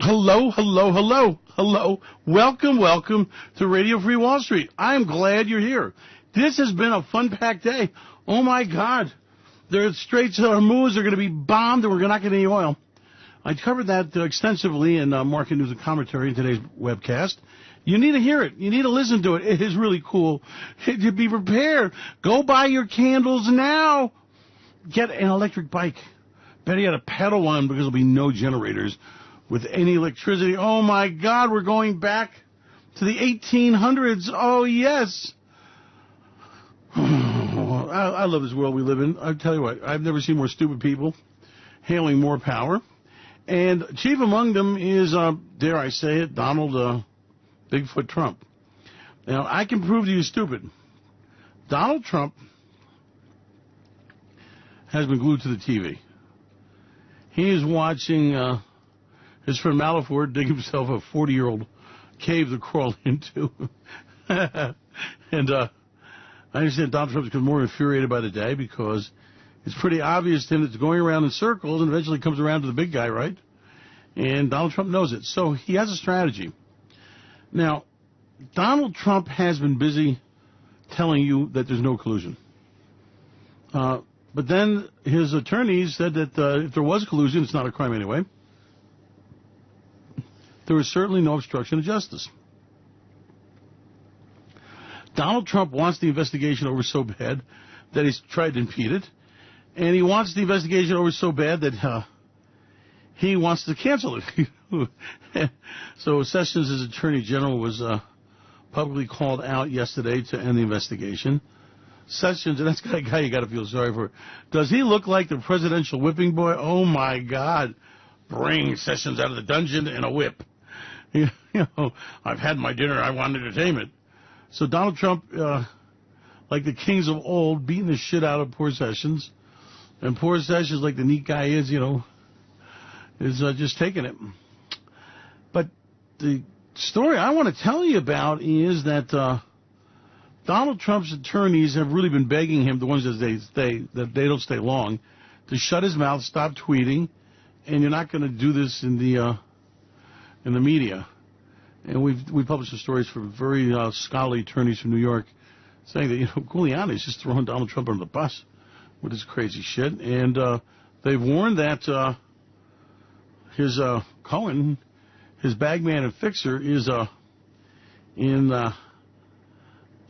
Hello, hello, hello, hello. Welcome to Radio Free Wall Street. I'm glad you're here. This has been a fun-packed day. Oh, my God. The Straits of Hormuz are going to be bombed, and we're not getting any oil. I covered that extensively in Market News and Commentary in today's webcast. You need to hear it. You need to listen to it. It is really cool. To be prepared. Go buy your candles now. Get an electric bike. Better yet, a pedal one, because there'll be no generators with any electricity. Oh, my God, we're going back to the 1800s. Oh, yes. I love this world we live in. I tell you what, I've never seen more stupid people hailing more power. And chief among them is, dare I say it, Donald Bigfoot Trump. Now, I can prove to you stupid. Donald Trump has been glued to the TV. He is watching his friend Manafort dig himself a 40-year-old cave to crawl into. And I understand Donald Trump becomes more infuriated by the day because it's pretty obvious to him that it's going around in circles and eventually comes around to the big guy, right? And Donald Trump knows it. So he has a strategy. Now, Donald Trump has been busy telling you that there's no collusion. But then his attorneys said that if there was collusion, it's not a crime anyway. There was certainly no obstruction of justice. Donald Trump wants the investigation over so bad that he's tried to impede it. And he wants the investigation over so bad that he wants to cancel it. So Sessions' attorney general was publicly called out yesterday to end the investigation. Sessions, and that's the guy you got to feel sorry for. Does he look like the presidential whipping boy? Oh, my God. Bring Sessions out of the dungeon in a whip. You know, I've had my dinner. I want entertainment. So Donald Trump, like the kings of old, beating the shit out of poor Sessions. And poor Sessions, like the neat guy is, is just taking it. But the story I want to tell you about is that Donald Trump's attorneys have really been begging him, the ones that they don't stay long, to shut his mouth, stop tweeting, and you're not going to do this in the media. And we've published some stories from very scholarly attorneys from New York saying that Giuliani is just throwing Donald Trump under the bus with his crazy shit, and they've warned that his Cohen, his bagman and fixer, is in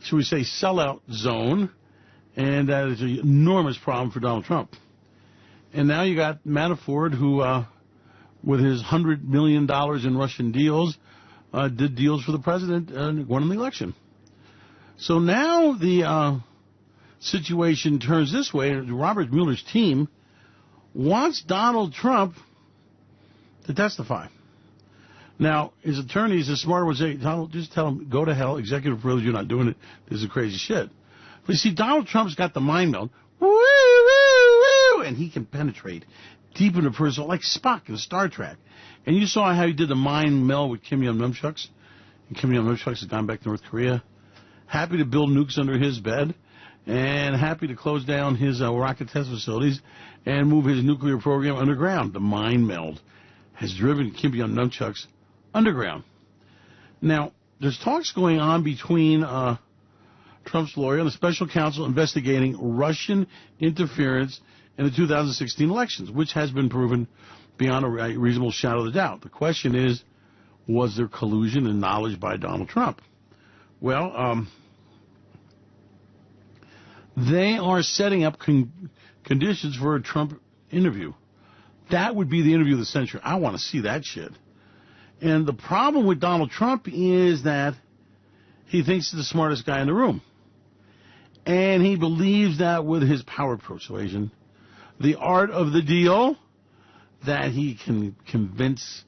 should we say, sellout zone, and that is an enormous problem for Donald Trump. And now you got Manafort, who, with his $100 million in Russian deals, did deals for the president and won an election. So now the situation turns this way. Robert Mueller's team wants Donald Trump to testify. Now, his attorneys, the smart would say, Donald, just tell him, go to hell, executive privilege, you're not doing it. This is crazy shit. But you see, Donald Trump's got the mind meld, woo, woo, woo, and he can penetrate deep into a person, like Spock in Star Trek. And you saw how he did the mind meld with Kim Jong-nunchucks. And Kim Jong-nunchucks has gone back to North Korea. Happy to build nukes under his bed, and happy to close down his rocket test facilities and move his nuclear program underground. The mind meld has driven Kim Jong-nunchucks underground. Now, there's talks going on between Trump's lawyer and the special counsel investigating Russian interference in the 2016 elections, which has been proven beyond a reasonable shadow of a doubt. The question is, was there collusion and knowledge by Donald Trump? Well, they are setting up conditions for a Trump interview. That would be the interview of the century. I want to see that shit. And the problem with Donald Trump is that he thinks he's the smartest guy in the room. And he believes that with his power persuasion, the art of the deal, that he can convince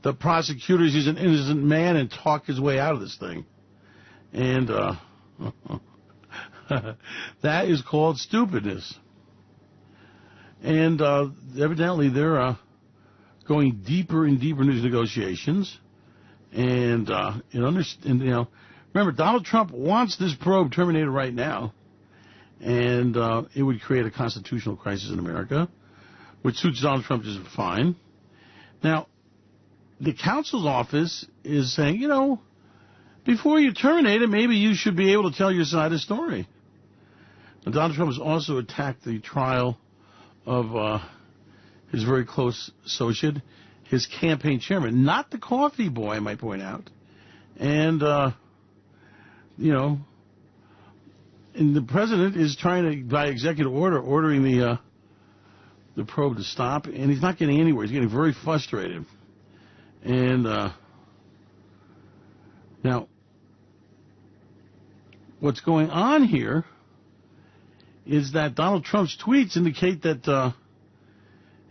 the prosecutors he's an innocent man and talk his way out of this thing. And that is called stupidness. And evidently they're going deeper and deeper into these negotiations. And remember, Donald Trump wants this probe terminated right now. And it would create a constitutional crisis in America, which suits Donald Trump just fine. Now, the counsel's office is saying, before you terminate it, maybe you should be able to tell your side of the story. And Donald Trump has also attacked the trial of his very close associate, his campaign chairman, not the coffee boy, I might point out. And, and the president is trying to, by executive order, ordering the probe to stop, and he's not getting anywhere. He's getting very frustrated. And now, what's going on here is that Donald Trump's tweets indicate that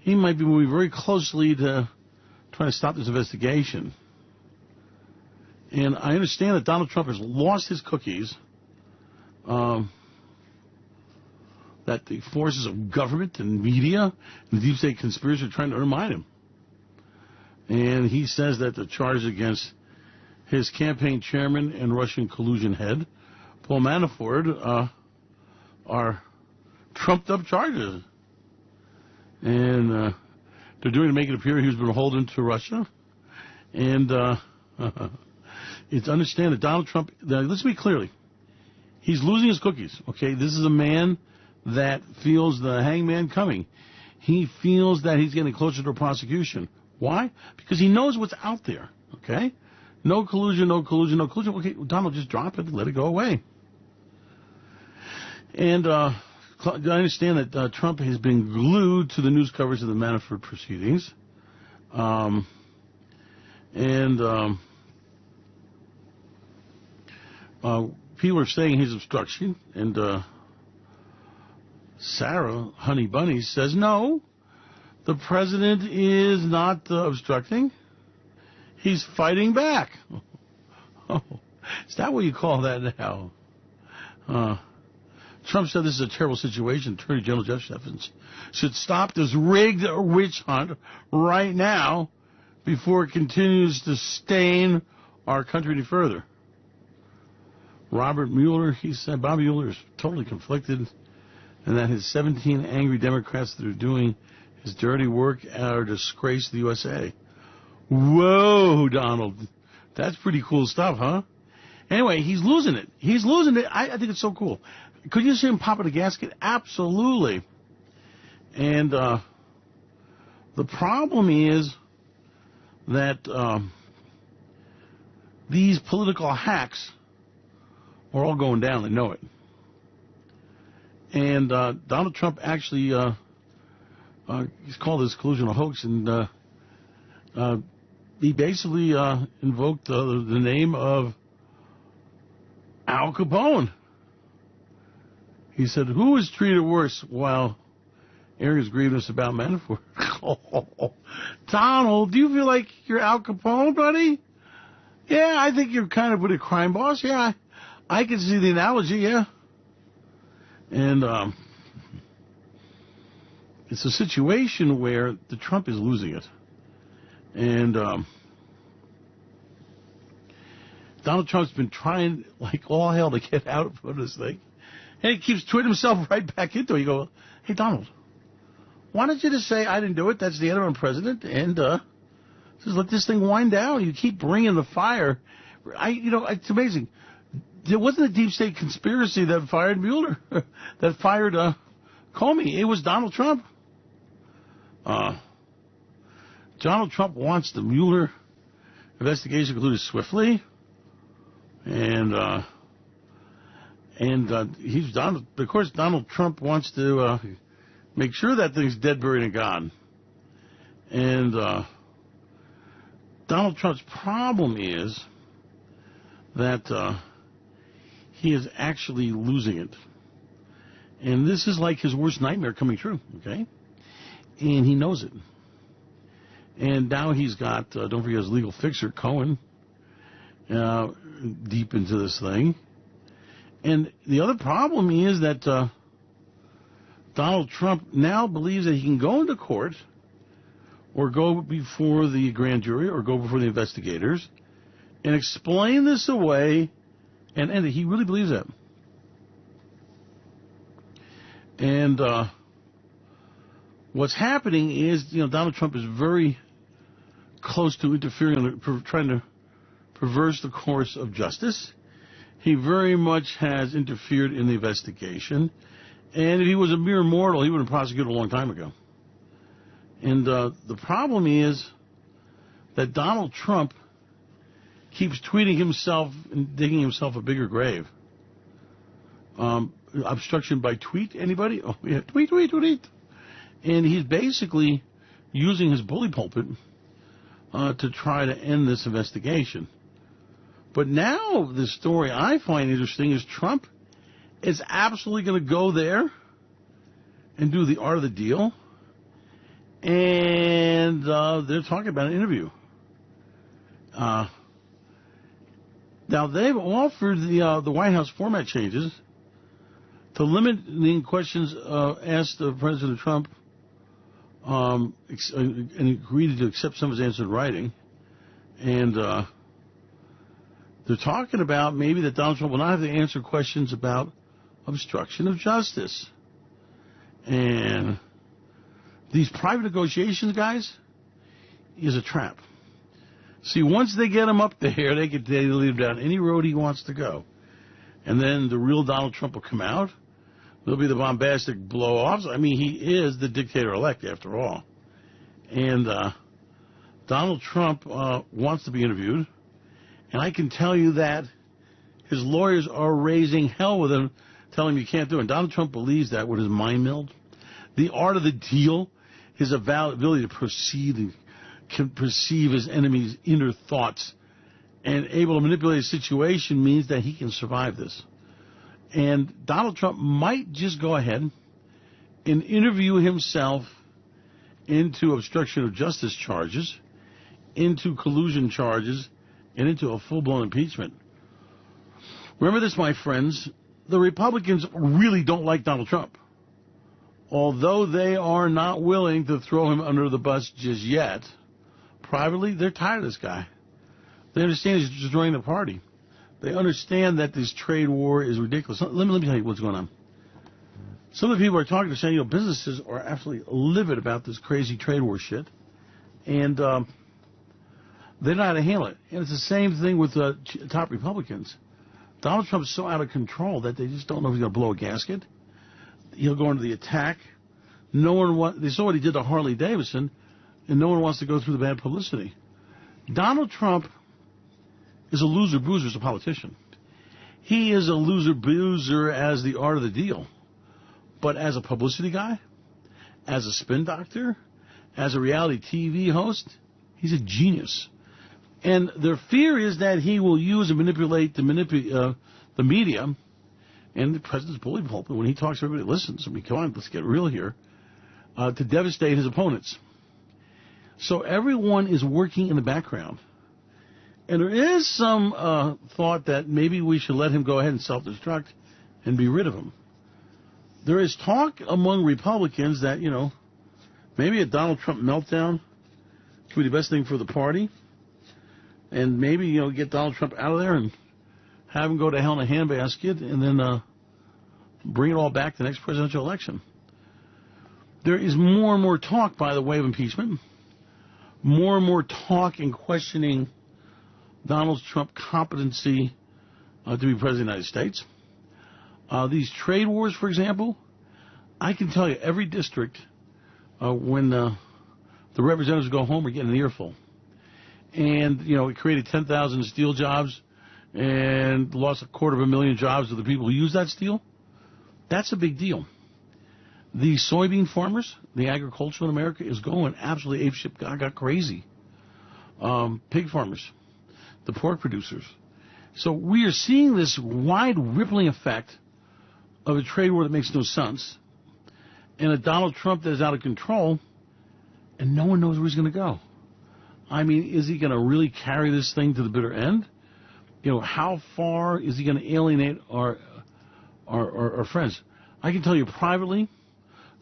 he might be moving very closely to trying to stop this investigation. And I understand that Donald Trump has lost his cookies, that the forces of government and media and the deep state conspiracy are trying to undermine him. And he says that the charges against his campaign chairman and Russian collusion head, Paul Manafort, are trumped-up charges. And they're doing to make it appear he's been beholden to Russia. And it's to understand that Donald Trump, let's be clearly, he's losing his cookies, okay? This is a man that feels the hangman coming. He feels that he's getting closer to a prosecution. Why? Because he knows what's out there, okay? No collusion, no collusion, no collusion. Okay, Donald, just drop it and let it go away. And I understand that Trump has been glued to the news coverage of the Manafort proceedings. People are saying he's obstruction, and Sarah, Honey Bunny, says no, the president is not obstructing. He's fighting back. Oh, is that what you call that now? Trump said this is a terrible situation. Attorney General Jeff Sessions should stop this rigged witch hunt right now before it continues to stain our country any further. Robert Mueller, he said Bob Mueller is totally conflicted, and that his 17 angry Democrats that are doing his dirty work are a disgrace to the USA. Whoa, Donald. That's pretty cool stuff, huh? Anyway, he's losing it. He's losing it. I think it's so cool. Could you see him pop in a gasket? Absolutely. And the problem is that these political hacks are all going down. They know it. And Donald Trump actually, he's called this collusion a hoax, and he basically invoked the name of Al Capone. He said, who is treated worse while airing his grievance about Manafort? Oh, Donald, do you feel like you're Al Capone, buddy? Yeah, I think you're kind of with a crime boss. Yeah, I can see the analogy, yeah. And it's a situation where the Trump is losing it. And Donald Trump's been trying like all hell to get out of this thing. And he keeps tweeting himself right back into it. You go, hey, Donald, why don't you just say, I didn't do it, that's the end of I'm president, and just let this thing wind down. You keep bringing the fire. It's amazing. There wasn't a deep state conspiracy that fired Mueller, that fired Comey. It was Donald Trump. Donald Trump wants the Mueller investigation concluded swiftly, and he's Donald. Of course, Donald Trump wants to make sure that thing's dead, buried, and gone. And Donald Trump's problem is that he is actually losing it. And this is like his worst nightmare coming true, okay? And he knows it. And now he's got, don't forget his legal fixer, Cohen, deep into this thing. And the other problem is that Donald Trump now believes that he can go into court or go before the grand jury or go before the investigators and explain this away, and he really believes that. And what's happening is, Donald Trump is very close to interfering, trying to perverse the course of justice. He very much has interfered in the investigation. And if he was a mere mortal, he would have been prosecuted a long time ago. And the problem is that Donald Trump keeps tweeting himself and digging himself a bigger grave. Obstruction by tweet, anybody? Oh, yeah, tweet. And he's basically using his bully pulpit to try to end this investigation. But now the story I find interesting is Trump is absolutely going to go there and do the art of the deal. And they're talking about an interview. Now, they've offered the White House format changes to limit the questions asked of President Trump and agreed to accept some of his answers in writing. And they're talking about maybe that Donald Trump will not have to answer questions about obstruction of justice. And these private negotiations, guys, is a trap. See, once they get him up there, they lead him down any road he wants to go. And then the real Donald Trump will come out. There'll be the bombastic blow-offs. I mean, he is the dictator-elect, after all. And Donald Trump wants to be interviewed. And I can tell you that his lawyers are raising hell with him, telling him you can't do it. And Donald Trump believes that with his mind meld. The art of the deal, his ability to proceed and can perceive his enemy's inner thoughts and able to manipulate a situation means that he can survive this. And Donald Trump might just go ahead and interview himself into obstruction of justice charges, into collusion charges, and into a full-blown impeachment. Remember this, my friends, the Republicans really don't like Donald Trump. Although they are not willing to throw him under the bus just yet, privately, they're tired of this guy. They understand he's destroying the party. They understand that this trade war is ridiculous. Let me tell you what's going on. Some of the people are talking to saying, businesses are absolutely livid about this crazy trade war shit. And they don't know how to handle it. And it's the same thing with top Republicans. Donald Trump's so out of control that they just don't know if he's going to blow a gasket. He'll go into the attack. They saw what he did to Harley Davidson, and no one wants to go through the bad publicity. Donald Trump is a loser-boozer as a politician. He is a loser-boozer as the art of the deal. But as a publicity guy, as a spin doctor, as a reality TV host, he's a genius. And their fear is that he will use and manipulate the media and the president's bully pulpit. When he talks, everybody listens. I mean, come on, let's get real here. To devastate his opponents. So everyone is working in the background. And there is some thought that maybe we should let him go ahead and self-destruct and be rid of him. There is talk among Republicans that, maybe a Donald Trump meltdown could be the best thing for the party. And maybe, get Donald Trump out of there and have him go to hell in a handbasket and then bring it all back the next presidential election. There is more and more talk, by the way, of impeachment. More and more talk and questioning Donald Trump's competency to be president of the United States. These trade wars, for example, I can tell you every district when the representatives go home are getting an earful. And, it created 10,000 steel jobs and lost 250,000 jobs to the people who use that steel. That's a big deal. The soybean farmers, the agriculture in America is going absolutely apeshit, got crazy. Pig farmers, the pork producers. So we are seeing this wide rippling effect of a trade war that makes no sense and a Donald Trump that is out of control and no one knows where he's going to go. I mean, is he going to really carry this thing to the bitter end? How far is he going to alienate our friends? I can tell you privately,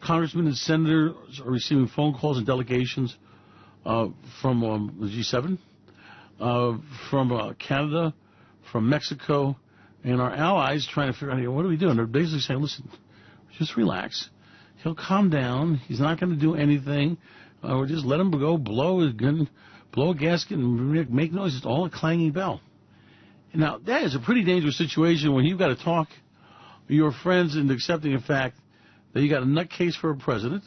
congressmen and senators are receiving phone calls and delegations from the G7, from Canada, from Mexico, and our allies trying to figure out, what are we doing? They're basically saying, listen, just relax. He'll calm down. He's not going to do anything. We'll just let him go blow his gun, blow a gasket and make noise. It's all a clanging bell. Now, that is a pretty dangerous situation when you've got to talk your friends into accepting the fact that you got a nutcase for a president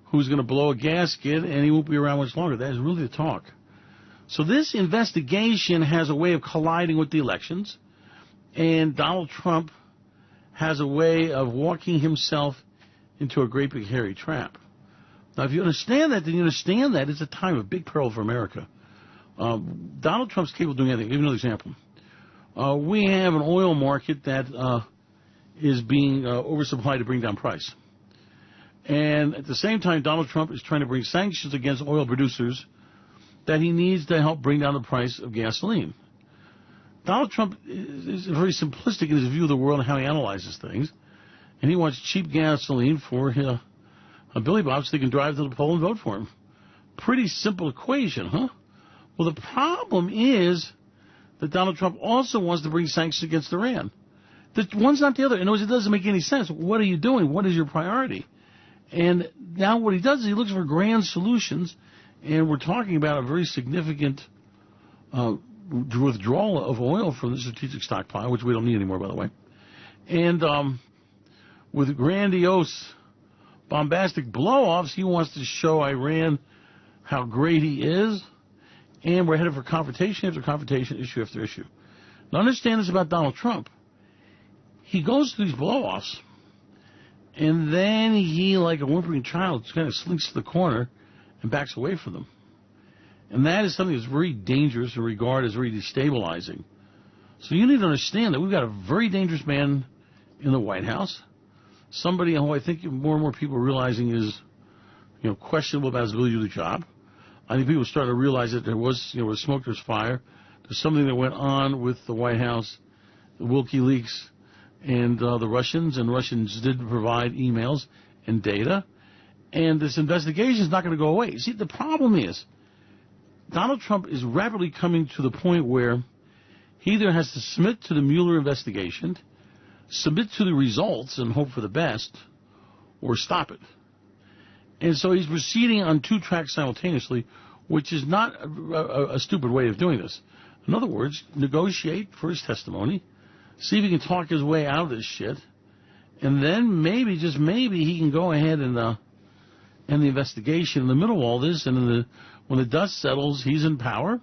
who's going to blow a gasket and he won't be around much longer. That is really the talk. So this investigation has a way of colliding with the elections, and Donald Trump has a way of walking himself into a great big hairy trap. Now, if you understand that, then you understand that it's a time of big peril for America. Donald Trump's capable of doing anything. I'll give you another example. We have an oil market that is being oversupplied to bring down price. And at the same time, Donald Trump is trying to bring sanctions against oil producers that he needs to help bring down the price of gasoline. Donald Trump is very simplistic in his view of the world and how he analyzes things. And he wants cheap gasoline for Billy Bob so they can drive to the poll and vote for him. Pretty simple equation, huh? Well, the problem is that Donald Trump also wants to bring sanctions against Iran. The one's not the other. In other words, it doesn't make any sense. What are you doing? What is your priority? And now what he does is he looks for grand solutions, and we're talking about a very significant withdrawal of oil from the strategic stockpile, which we don't need anymore, by the way. And with grandiose, bombastic blow-offs, he wants to show Iran how great he is, and we're headed for confrontation after confrontation, issue after issue. Now understand this about Donald Trump. He goes through these blow-offs, and then he, like a whimpering child, kind of slinks to the corner and backs away from them. And that is something that's very dangerous and regarded as very destabilizing. So you need to understand that we've got a very dangerous man in the White House, somebody who I think more and more people are realizing is, questionable about his ability to do the job. I think people are starting to realize that there was, where smoke there's fire. There's something that went on with the White House, the WikiLeaks, and the Russians did provide emails and data. And this investigation is not going to go away. See, the problem is Donald Trump is rapidly coming to the point where he either has to submit to the Mueller investigation, submit to the results and hope for the best, or stop it. And so he's proceeding on two tracks simultaneously, which is not a stupid way of doing this. In other words, negotiate for his testimony, see if he can talk his way out of this shit, and then maybe, just maybe, he can go ahead and end the investigation in the middle of all this, and when the dust settles, he's in power.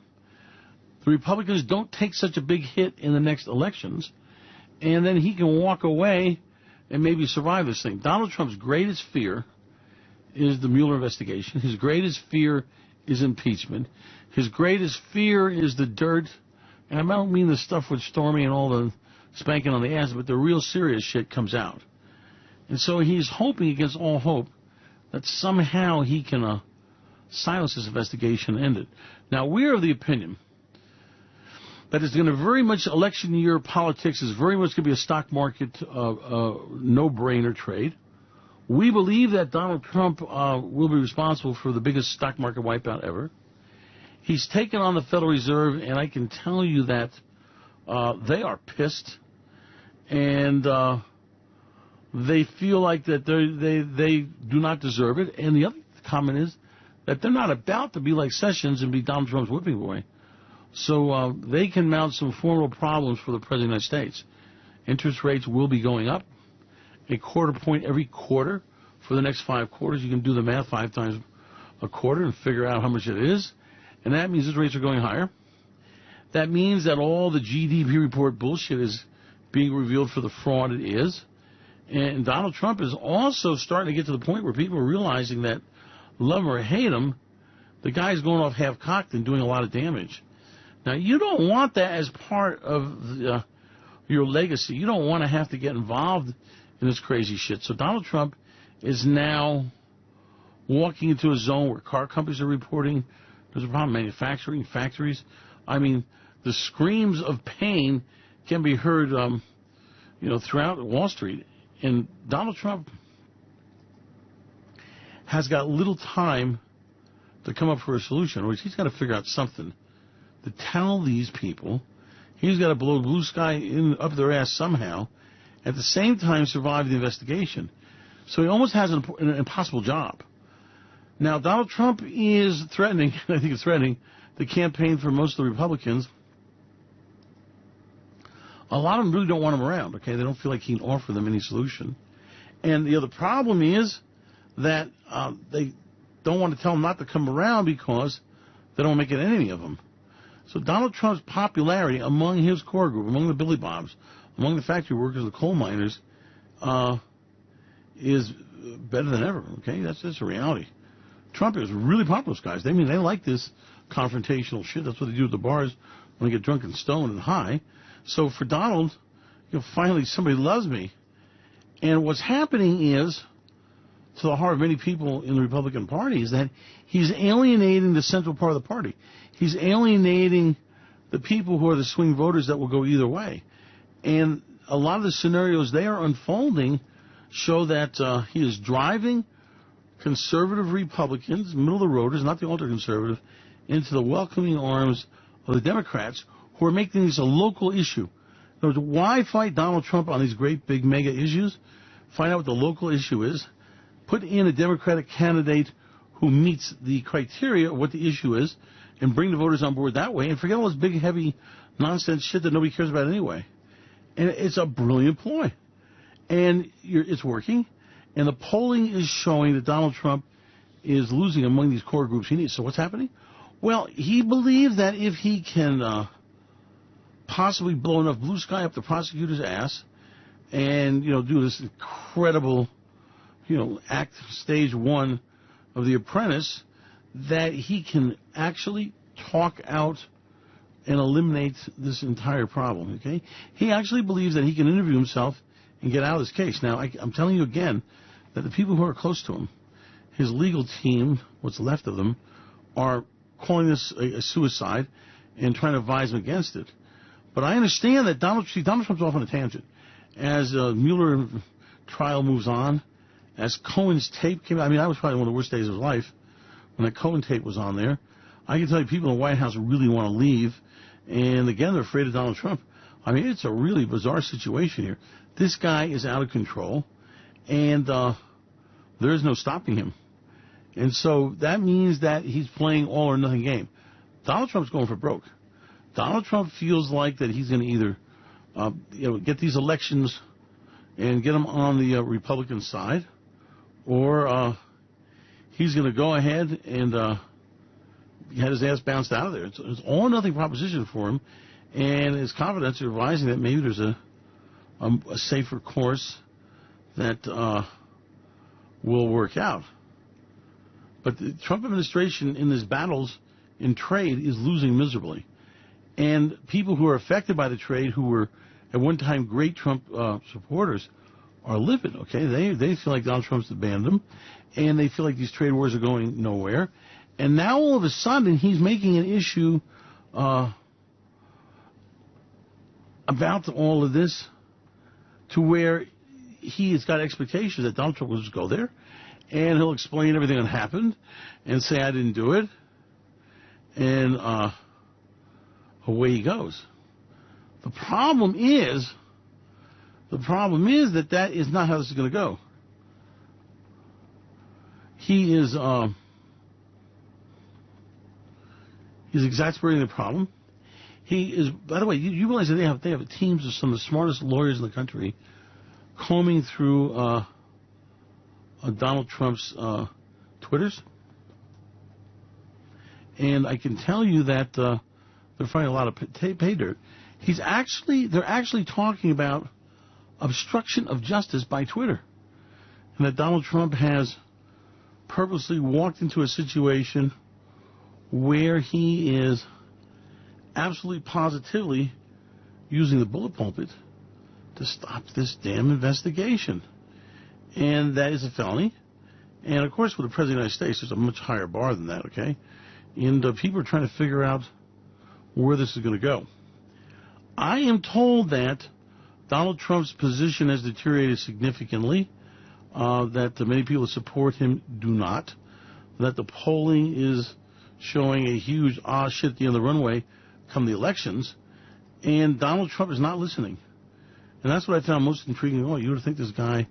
The Republicans don't take such a big hit in the next elections, and then he can walk away and maybe survive this thing. Donald Trump's greatest fear is the Mueller investigation. His greatest fear is impeachment. His greatest fear is the dirt. And I don't mean the stuff with Stormy and all the spanking on the ass, but the real serious shit comes out. And so he's hoping against all hope that somehow he can silence this investigation and end it. Now, we're of the opinion that it's going to very much, election year politics is very much going to be a stock market no-brainer trade. We believe that Donald Trump will be responsible for the biggest stock market wipeout ever. He's taken on the Federal Reserve, and I can tell you that they are pissed, and they feel like that they do not deserve it. And the other comment is that they're not about to be like Sessions and be Donald Trump's whipping boy. So they can mount some formidable problems for the President of the United States. Interest rates will be going up a quarter point every quarter for the next 5 quarters. You can do the math, 5 times a quarter, and figure out how much it is. And that means those rates are going higher. That means that all the GDP report bullshit is being revealed for the fraud it is. And Donald Trump is also starting to get to the point where people are realizing that, love him or hate him, the guy's going off half-cocked and doing a lot of damage. Now, you don't want that as part of your legacy. You don't want to have to get involved in this crazy shit. So Donald Trump is now walking into a zone where car companies are reporting there's a problem manufacturing, factories. I mean, the screams of pain can be heard, throughout Wall Street. And Donald Trump has got little time to come up for a solution, which he's got to figure out something to tell these people. He's got to blow blue sky up their ass somehow, at the same time survive the investigation. So he almost has an impossible job. Now, Donald Trump is threatening, I think it's threatening, the campaign for most of the Republicans, a lot of them really don't want him around, okay? They don't feel like he can offer them any solution. And the other problem is that they don't want to tell him not to come around because they don't make an enemy of him. So Donald Trump's popularity among his core group, among the Billy Bobs, among the factory workers, the coal miners, is better than ever, okay? That's a reality. Trump is really popular with guys. They like this confrontational shit. That's what they do at the bars when they get drunk and stoned and high. So for Donald, finally somebody loves me. And what's happening is, to the heart of many people in the Republican Party, is that he's alienating the central part of the party. He's alienating the people who are the swing voters that will go either way. And a lot of the scenarios they are unfolding show that he is driving conservative Republicans, middle-of-the-roaders, not the ultra-conservative, into the welcoming arms of the Democrats, who are making this a local issue. In other words, why fight Donald Trump on these great, big, mega issues? Find out what the local issue is. Put in a Democratic candidate who meets the criteria of what the issue is, and bring the voters on board that way, and forget all this big, heavy nonsense shit that nobody cares about anyway. And it's a brilliant ploy. And it's working. And the polling is showing that Donald Trump is losing among these core groups he needs. So what's happening? Well, he believes that if he can possibly blow enough blue sky up the prosecutor's ass and, do this incredible, act stage one of The Apprentice, that he can actually talk out and eliminate this entire problem, okay? He actually believes that he can interview himself and get out of this case. Now, I'm telling you again that the people who are close to him, his legal team, what's left of them, are calling this a suicide and trying to advise him against it. But I understand that Donald Trump's off on a tangent. As Mueller trial moves on, as Cohen's tape came out, that was probably one of the worst days of his life when that Cohen tape was on there. I can tell you people in the White House really want to leave, and again, they're afraid of Donald Trump. It's a really bizarre situation here. This guy is out of control, and there is no stopping him. And so that means that he's playing all or nothing game. Donald Trump's going for broke. Donald Trump feels like that he's going to either get these elections and get them on the Republican side, or he's going to go ahead and had his ass bounced out of there. It's all or nothing proposition for him, and his confidants are advising that maybe there's a safer course that will work out. But the Trump administration in these battles in trade is losing miserably. And people who are affected by the trade, who were at one time great Trump supporters, are livid, okay? They feel like Donald Trump's abandoned them, and they feel like these trade wars are going nowhere. And now all of a sudden he's making an issue about all of this to where he has got expectations that Donald Trump will just go there and he'll explain everything that happened and say, I didn't do it. And away he goes. The problem is that is not how this is going to go. He is he's exasperating the problem. He is, by the way, you realize that they have teams of some of the smartest lawyers in the country combing through Donald Trump's Twitters. And I can tell you that they're finding a lot of pay dirt. They're actually talking about obstruction of justice by Twitter. And that Donald Trump has purposely walked into a situation where he is absolutely positively using the bullet pulpit to stop this damn investigation. And that is a felony. And, of course, with the President of the United States, there's a much higher bar than that, okay? And people are trying to figure out where this is going to go. I am told that Donald Trump's position has deteriorated significantly, that many people that support him do not, that the polling is showing a huge shit at the end of the runway come the elections, and Donald Trump is not listening. And that's what I found most intriguing. Oh, you would think this guy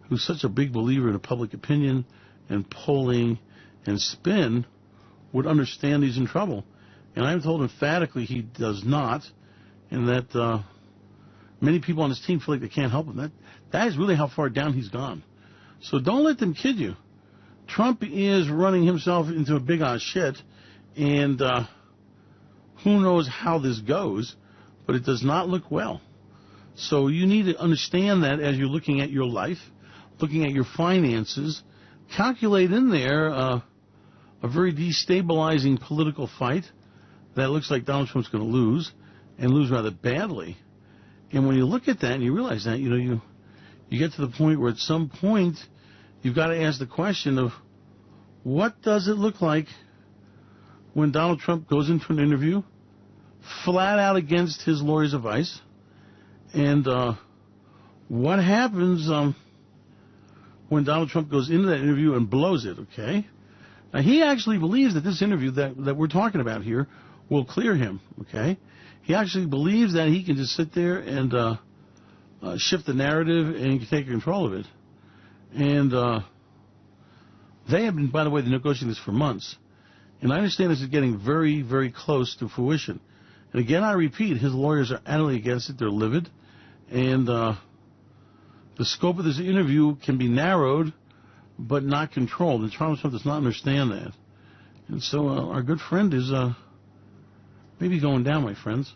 who's such a big believer in public opinion and polling and spin would understand he's in trouble. And I'm told emphatically he does not, and that many people on his team feel like they can't help him. That is really how far down he's gone. So don't let them kid you. Trump is running himself into a big-ass shit, and who knows how this goes, but it does not look well. So you need to understand that as you're looking at your life, looking at your finances, calculate in there a very destabilizing political fight that looks like Donald Trump's going to lose, and lose rather badly. And when you look at that and you realize that, you get to the point where at some point you've got to ask the question of what does it look like when Donald Trump goes into an interview flat out against his lawyer's advice, and what happens when Donald Trump goes into that interview and blows it, okay? Now, he actually believes that this interview that we're talking about here will clear him, okay? He actually believes that he can just sit there and shift the narrative and take control of it. And they have been, by the way, negotiating this for months. And I understand this is getting very, very close to fruition. And again, I repeat, his lawyers are utterly against it. They're livid. And the scope of this interview can be narrowed, but not controlled. And Trump does not understand that. And so our good friend is maybe going down, my friends.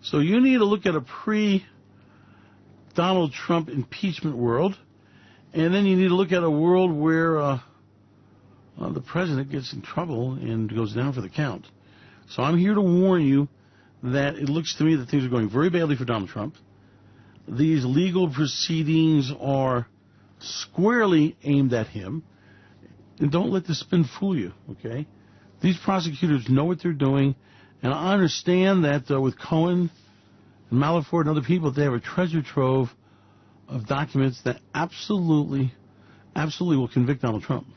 So you need to look at a pre-Donald Trump impeachment world, and then you need to look at a world where the president gets in trouble and goes down for the count. So I'm here to warn you that it looks to me that things are going very badly for Donald Trump. These legal proceedings are squarely aimed at him. And don't let the spin fool you, okay? These prosecutors know what they're doing, and I understand that with Cohen and Manafort and other people, they have a treasure trove of documents that absolutely will convict Donald Trump.